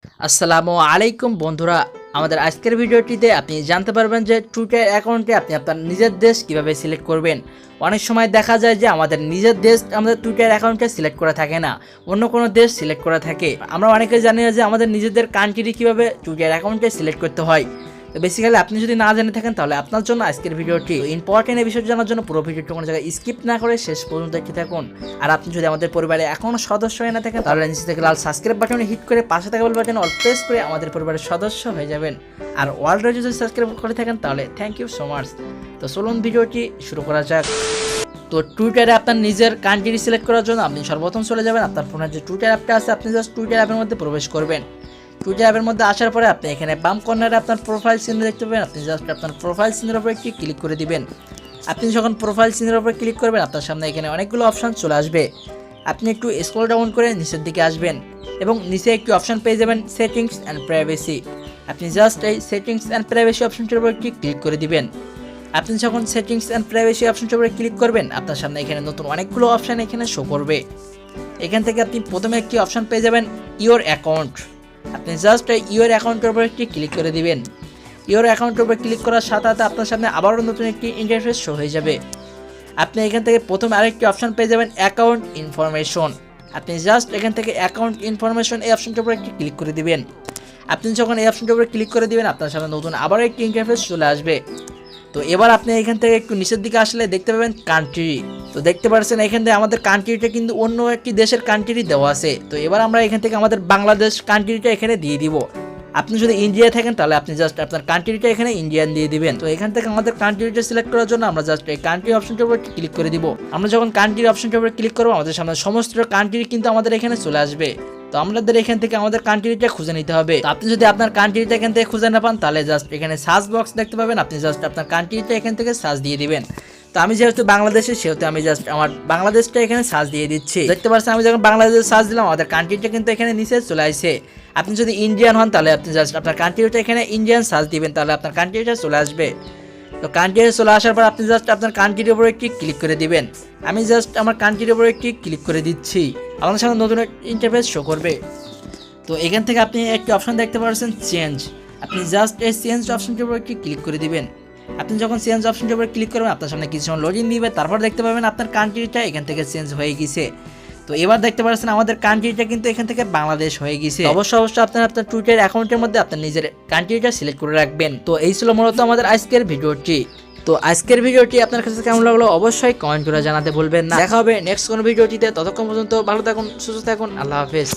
আসসালামু আলাইকুম বন্ধুরা, আমাদের আজকের ভিডিওটিতে আপনি জানতে পারবেন যে টুইটার অ্যাকাউন্টে আপনি আপনার নিজের দেশ কিভাবে সিলেক্ট করবেন। অনেক সময় দেখা যায় যে আমাদের নিজের দেশ আমাদের টুইটার অ্যাকাউন্টে সিলেক্ট করা থাকে না, অন্য কোনো দেশ সিলেক্ট করা থাকে। আমরা অনেকে জানি না যে আমাদের নিজেদের কান্ট্রি কিভাবে টুইটার অ্যাকাউন্টে সিলেক্ট করতে হয়। তো বেসিক্যালি আপনি যদি না জেনে থাকেন তাহলে আপনার জন্য আজকের ভিডিওটি ইম্পর্টেন্ট। এই বিষয়টি জানার জন্য পুরো ভিডিওটি কোনো জায়গায় স্কিপ না করে শেষ পর্যন্ত দেখতে থাকুন। আর আপনি যদি আমাদের পরিবারে এখনও সদস্য হয়ে না থাকেন তাহলে নিচে থেকে লাল সাবস্ক্রাইব বাটনে হিট করে পাশে থাকা বেল বাটনে অল প্রেস করে আমাদের পরিবারের সদস্য হয়ে যাবেন। আর অলরেডি যদি সাবস্ক্রাইব করে থাকেন তাহলে থ্যাংক ইউ সো মাচ। তো চলুন ভিডিওটি শুরু করা যাক। তো টুইটারে আপনার নিজের কান্ট্রি সিলেক্ট করার জন্য আপনি সর্বপ্রথম চলে যাবেন আপনার ফোনের যে টুইটার অ্যাপটা আছে, আপনি জাস্ট টুইটার অ্যাপের মধ্যে প্রবেশ করবেন। টুইটার অ্যাপের মধ্যে আসার পরে আপনি এখানে বাম কর্নারে আপনার প্রোফাইল চিহ্ন দেখতে পাবেন। আপনি জাস্ট আপনার প্রোফাইল চিহ্নের উপর একটি ক্লিক করে দিবেন। আপনি যখন প্রোফাইল চিহ্নের উপর ক্লিক করবেন আপনার সামনে এখানে অনেকগুলো অপশান চলে আসবে। আপনি একটু স্ক্রল ডাউন করে নিচের দিকে আসবেন এবং নিচে একটি অপশান পেয়ে যাবেন সেটিংস অ্যান্ড প্রাইভেসি। আপনি জাস্ট এই সেটিংস অ্যান্ড প্রাইভেসি অপশনটির উপর একটি ক্লিক করে দিবেন। আপনি যখন সেটিংস অ্যান্ড প্রাইভেসি অপশনটির উপরে ক্লিক করবেন আপনার সামনে এখানে নতুন অনেকগুলো অপশান এখানে শো করবে। এখান থেকে আপনি প্রথমে একটি অপশান পেয়ে যাবেন ইওর অ্যাকাউন্ট। আপনি জাস্ট ইওর অ্যাকাউন্টের উপর একটি ক্লিক করে দিবেন। ইওর অ্যাকাউন্টের উপর ক্লিক করার সাথে সাথে আপনার সামনে আবারও নতুন একটি ইন্টারফেস শো হয়ে যাবে। আপনি এখান থেকে প্রথমে আরেকটি অপশান পেয়ে যাবেন অ্যাকাউন্ট ইনফরমেশন। আপনি জাস্ট এখান থেকে অ্যাকাউন্ট ইনফরমেশন এই অপশনটির উপর একটি ক্লিক করে দিবেন। আপনি যখন এই অপশনটির উপর ক্লিক করে দিবেন আপনার সামনে নতুন আবারও একটি ইন্টারফেস চলে আসবে। তো এবার আপনি এখান থেকে একটু নিচের দিকে আসলে দেখতে পাবেন কান্ট্রি। তো দেখতে পাচ্ছেন এখান থেকে আমাদের কান্ট্রিটা কিন্তু অন্য একটি দেশের কান্ট্রি দেওয়া আছে। তো এবার আমরা এখান থেকে আমাদের বাংলাদেশ কান্ট্রিটা এখানে দিয়ে দিব। আপনি যদি ইন্ডিয়া থাকেন তাহলে আপনি জাস্ট আপনার কান্ট্রিটা এখানে ইন্ডিয়ান দিয়ে দিবেন। তো এখান থেকে আমাদের কান্ট্রিটা সিলেক্ট করার জন্য আমরা জাস্ট এই কান্ট্রি অপশনটার উপর ক্লিক করে দিব। আমরা যখন কান্ট্রি অপশনটার উপর ক্লিক করবো আমাদের সামনে সমস্ত কান্ট্রি কিন্তু আমাদের এখানে চলে আসবে। তো আমাদের এখান থেকে আমাদের কান্ট্রিটা খুঁজে নিতে হবে। তো আপনি যদি আপনার কান্ট্রিটা এখান থেকে খুঁজে না পান তাহলে জাস্ট এখানে সার্চ বক্স দেখতে পাবেন। আপনি জাস্ট আপনার কান্ট্রিটা এখান থেকে সার্চ দিয়ে দিবেন। তো আমি যেহেতু বাংলাদেশে সেহেতু আমি জাস্ট আমার বাংলাদেশটা এখানে সার্চ দিয়ে দিচ্ছি। দেখতে পাচ্ছেন আমি যখন বাংলাদেশে সার্চ দিলাম আমাদের কান্ট্রিটা কিন্তু এখানে নিচে চলে আসছে। আপনি যদি ইন্ডিয়ান হন তাহলে আপনি জাস্ট আপনার কান্ট্রিটা এখানে ইন্ডিয়ান সার্চ দিবেন, তাহলে আপনার কান্ট্রিটা চলে আসবে। তো কান্ট্রিতে চলে আসার পর আপনি জাস্ট আপনার কান্ট্রির উপর একটি ক্লিক করে দিবেন। আমি জাস্ট আমার কান্ট্রির উপর একটি ক্লিক করে দিচ্ছি। আমাদের সামনে নতুন ইন্টারফেস শো করবে। তো এখান থেকে আপনি একটি অপশন দেখতে পাচ্ছেন চেঞ্জ। আপনি জাস্ট এই চেঞ্জ অপশনটির উপর একটি ক্লিক করে দিবেন। আপনি যখন চেঞ্জ অপশনটির উপর ক্লিক করবেন আপনার সামনে কিছু সময় লজিন দিবে, তারপর দেখতে পাবেন আপনার কান্ট্রিটা এখান থেকে চেঞ্জ হয়ে গেছে। তো এবার দেখতে পাচ্ছেন আমাদের কান্ট্রিটা কিন্তু এখান থেকে বাংলাদেশ হয়ে গেছে। অবশ্যই আপনার আপনার টুইটার অ্যাকাউন্টের মধ্যে আপনার নিজের কান্ট্রিটা সিলেক্ট করে রাখবেন। তো এই ছিল মূলত আমাদের আজকের ভিডিওটি। তো আজকের ভিডিওটি আপনার কাছে কেমন লাগলো অবশ্যই কমেন্ট করে জানাতে ভুলবেন না। দেখা হবে নেক্সট কোনো ভিডিওটিতে। ততক্ষণ পর্যন্ত ভালো থাকুন, সুস্থ থাকুন, আল্লাহ হাফেজ।